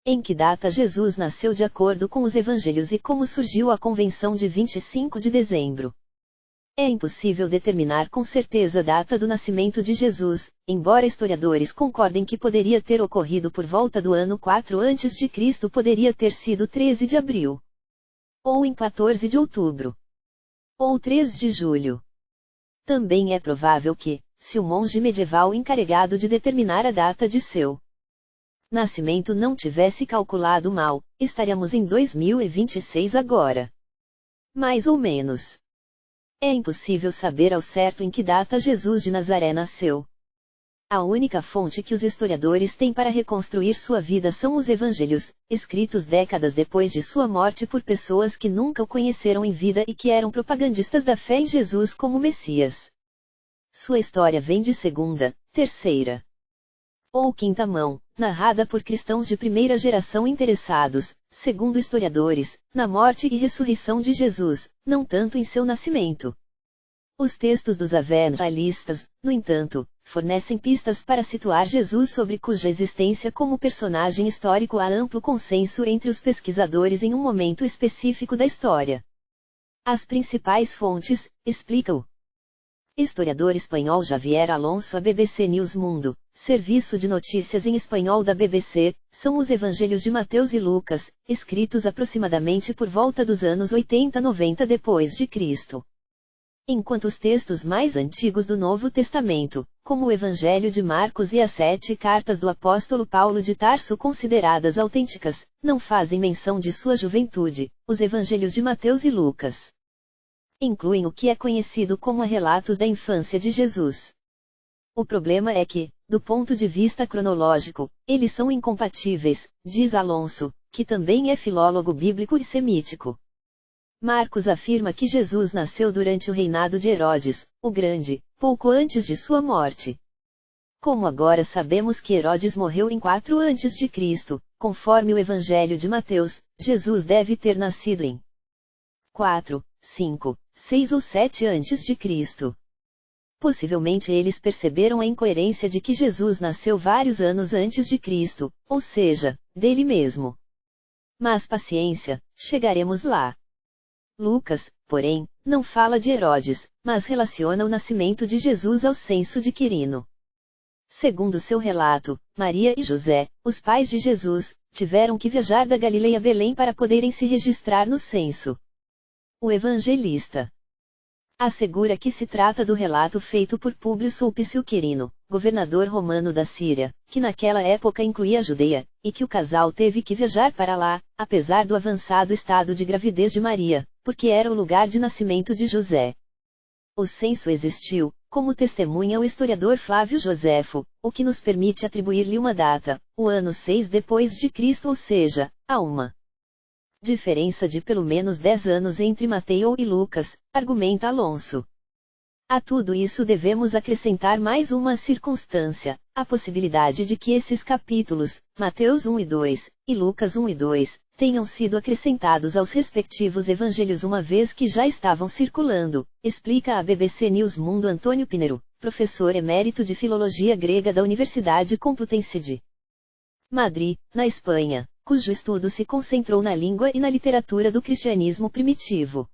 Em que data Jesus nasceu de acordo com os evangelhos e como surgiu a convenção de 25 de dezembro? É impossível determinar com certeza a data do nascimento de Jesus, embora historiadores concordem que poderia ter ocorrido por volta do ano 4 a.C., poderia ter sido 13 de abril. Ou em 14 de outubro. Ou 3 de julho. Também é provável que, se o monge medieval encarregado de determinar a data de seu nascimento não tivesse calculado mal, estaríamos em 2026 agora. Mais ou menos. É impossível saber ao certo em que data Jesus de Nazaré nasceu. A única fonte que os historiadores têm para reconstruir sua vida são os evangelhos, escritos décadas depois de sua morte por pessoas que nunca o conheceram em vida e que eram propagandistas da fé em Jesus como Messias. Sua história vem de segunda, terceira ou quinta mão, narrada por cristãos de primeira geração interessados, segundo historiadores, na morte e ressurreição de Jesus, não tanto em seu nascimento. Os textos dos evangelistas, no entanto, fornecem pistas para situar Jesus, sobre cuja existência como personagem histórico há amplo consenso entre os pesquisadores em um momento específico da história. As principais fontes explicam. Historiador espanhol Javier Alonso, a BBC News Mundo, serviço de notícias em espanhol da BBC, são os evangelhos de Mateus e Lucas, escritos aproximadamente por volta dos anos 80-90 depois de Cristo. Enquanto os textos mais antigos do Novo Testamento, como o Evangelho de Marcos e as 7 cartas do apóstolo Paulo de Tarso consideradas autênticas, não fazem menção de sua juventude, os evangelhos de Mateus e Lucas incluem o que é conhecido como relatos da infância de Jesus. O problema é que, do ponto de vista cronológico, eles são incompatíveis, diz Alonso, que também é filólogo bíblico e semítico. Marcos afirma que Jesus nasceu durante o reinado de Herodes, o Grande, pouco antes de sua morte. Como agora sabemos que Herodes morreu em 4 a.C., conforme o Evangelho de Mateus, Jesus deve ter nascido em 4, 5, 6 ou 7 a.C. Possivelmente eles perceberam a incoerência de que Jesus nasceu vários anos antes de Cristo, ou seja, dele mesmo. Mas paciência, chegaremos lá. Lucas, porém, não fala de Herodes, mas relaciona o nascimento de Jesus ao censo de Quirino. Segundo seu relato, Maria e José, os pais de Jesus, tiveram que viajar da Galileia a Belém para poderem se registrar no censo. O evangelista assegura que se trata do relato feito por Públio Sulpício Quirino, governador romano da Síria, que naquela época incluía a Judeia, e que o casal teve que viajar para lá, apesar do avançado estado de gravidez de Maria, porque era o lugar de nascimento de José. O censo existiu, como testemunha o historiador Flávio Joséfo, o que nos permite atribuir-lhe uma data, o ano 6 depois de Cristo, ou seja, há uma diferença de pelo menos 10 anos entre Mateus e Lucas, argumenta Alonso. A tudo isso devemos acrescentar mais uma circunstância, a possibilidade de que esses capítulos, Mateus 1 e 2, e Lucas 1 e 2, tenham sido acrescentados aos respectivos evangelhos uma vez que já estavam circulando, explica a BBC News Mundo Antônio Pinheiro, professor emérito de Filologia Grega da Universidade Complutense de Madrid, na Espanha, cujo estudo se concentrou na língua e na literatura do cristianismo primitivo.